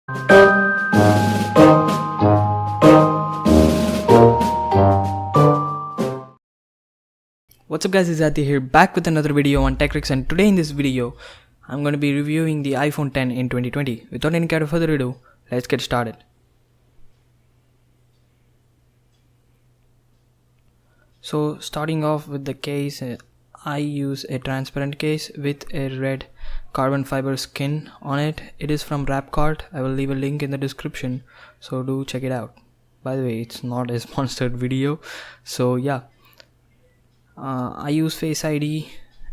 What's up guys, it's Ati here, back with another video on TechRix, and today in this video I'm going to be reviewing the iPhone X in 2020. Without any kind of further ado, let's get started. So starting off with the case, I use a transparent case with a red carbon fiber skin on it. It is from Rapcart. I will leave a link in the description, so do check it out. By the way, it's not a sponsored video, so yeah. I use Face ID,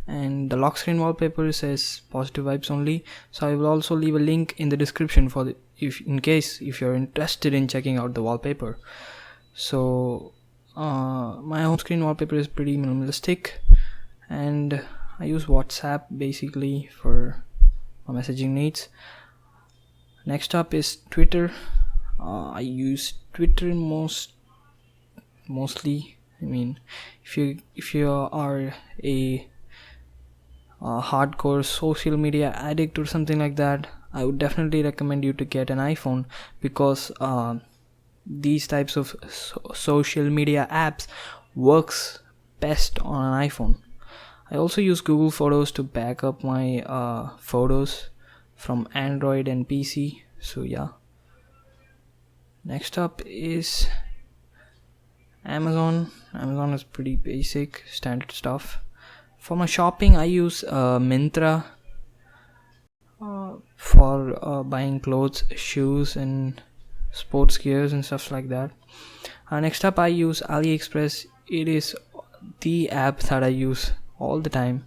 and the lock screen wallpaper says positive vibes only, so I will also leave a link in the description for in case you're interested in checking out the wallpaper. So my home screen wallpaper is pretty minimalistic, and I use WhatsApp basically for my messaging needs. Next up is Twitter. I use Twitter mostly. I mean, if you are a hardcore social media addict or something like that, I would definitely recommend you to get an iPhone, because these types of social media apps works best on an iPhone. I also use Google Photos to back up my photos from Android and PC. So yeah. Next up is Amazon is pretty basic, standard stuff. For my shopping, I use Myntra for buying clothes, shoes, and sports gears and stuff like that. Next up, I use AliExpress. It is the app that I use all the time.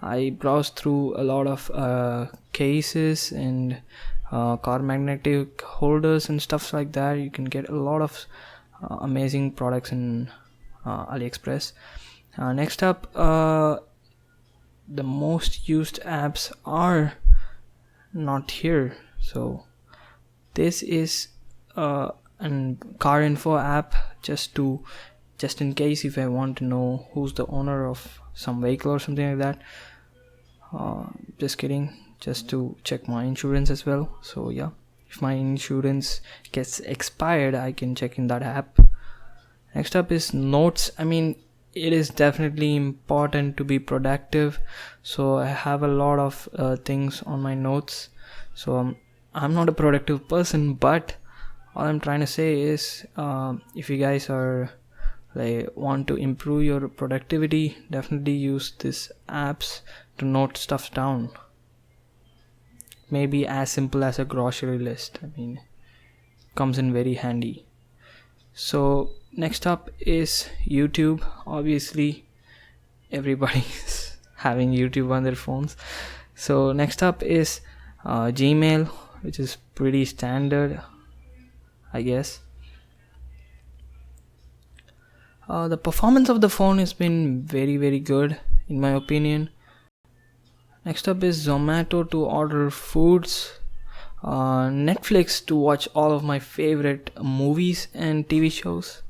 I browse through a lot of cases and car magnetic holders and stuff like that. You can get a lot of amazing products in AliExpress. Next up, the most used apps are not here. So this is an car info app, just in case if I want to know who's the owner of some vehicle or something like that. Just kidding, just to check my insurance as well. So yeah, if my insurance gets expired, I can check in that app. Next up is Notes. I mean, it is definitely important to be productive, so I have a lot of things on my notes. So I'm not a productive person, but all I'm trying to say is if you guys are want to improve your productivity, definitely use these apps to note stuff down. Maybe as simple as a grocery list. I mean, comes in very handy. So next up is YouTube. Obviously everybody's having YouTube on their phones. So next up is Gmail, which is pretty standard, I guess. The performance of the phone has been very good in my opinion. Next up is Zomato to order foods, Netflix to watch all of my favorite movies and TV shows,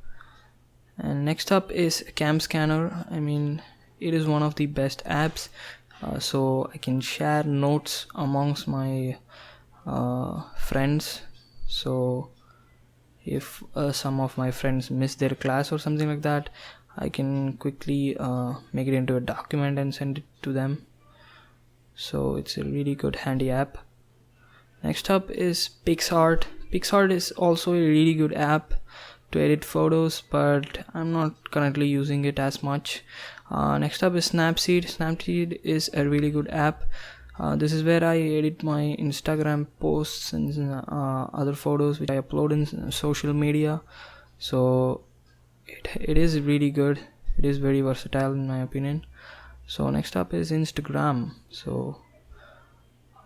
and next up is Cam Scanner. I mean, it is one of the best apps, so I can share notes amongst my friends. So if some of my friends miss their class or something like that, I can quickly make it into a document and send it to them. So it's a really good handy app. Next up is PixArt. PixArt is also a really good app to edit photos, but I'm not currently using it as much. Next up is Snapseed. Snapseed is a really good app. This is where I edit my Instagram posts and other photos which I upload in social media. So it is really good. It is very versatile in my opinion. So next up is Instagram. So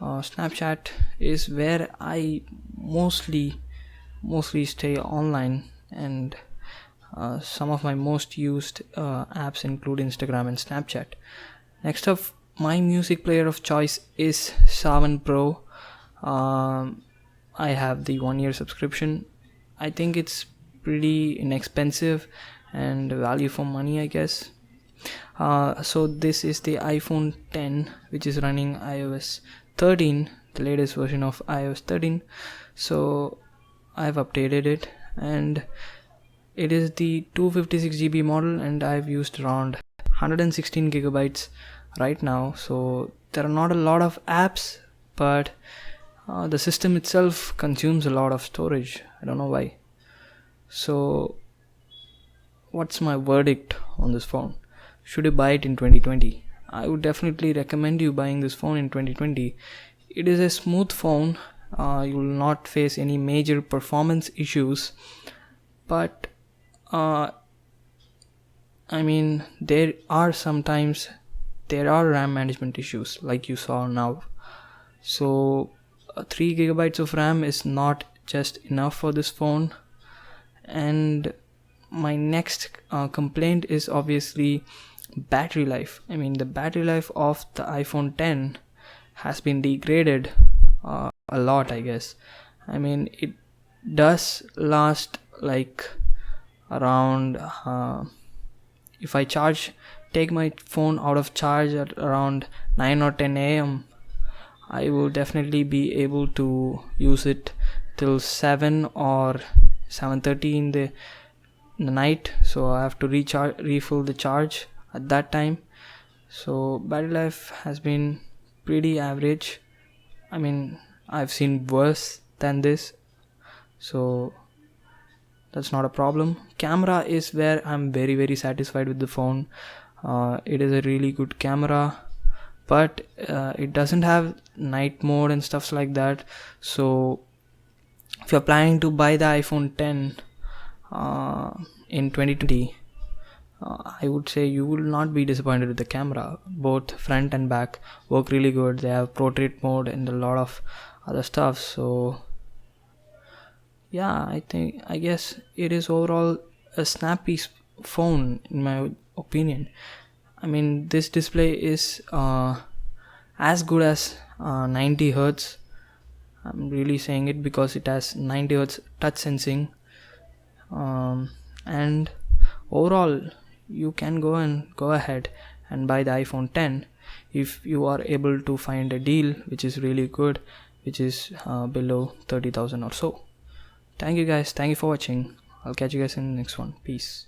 Snapchat is where I mostly stay online, and some of my most used apps include Instagram and Snapchat. Next up, my music player of choice is Saavn Pro. I have the 1-year subscription. I think it's pretty inexpensive and value for money, I guess. So this is the iPhone X, which is running iOS 13, the latest version of iOS 13. so I've updated it, and it is the 256GB model, and I've used around 116 gigabytes right now. So there are not a lot of apps, but the system itself consumes a lot of storage. I don't know why. So what's my verdict on this phone? Should you buy it in 2020? I would definitely recommend you buying this phone in 2020. It is a smooth phone. You will not face any major performance issues, but I mean, there are RAM management issues like you saw now. So 3 gigabytes of RAM is not just enough for this phone. And my next complaint is obviously battery life. I mean, the battery life of the iPhone 10 has been degraded a lot, I guess. I mean, it does last like around if I take my phone out of charge at around 9 or 10 a.m. I will definitely be able to use it till 7 or 7:30 in the night. So I have to refill the charge at that time. So battery life has been pretty average. I mean, I've seen worse than this, so that's not a problem. Camera is where I'm very very satisfied with the phone. It is a really good camera, but it doesn't have night mode and stuff like that. So if you're planning to buy the iPhone 10 in 2020, I would say you will not be disappointed with the camera. Both front and back work really good. They have portrait mode and a lot of other stuff. So yeah, I guess it is overall a snappy phone in my opinion. I mean, this display is as good as 90 Hz. I'm really saying it because it has 90 Hz touch sensing, and overall you can go ahead and buy the iPhone 10 if you are able to find a deal which is really good, which is below 30,000 or so. Thank you guys, thank you for watching. I'll catch you guys in the next one. Peace.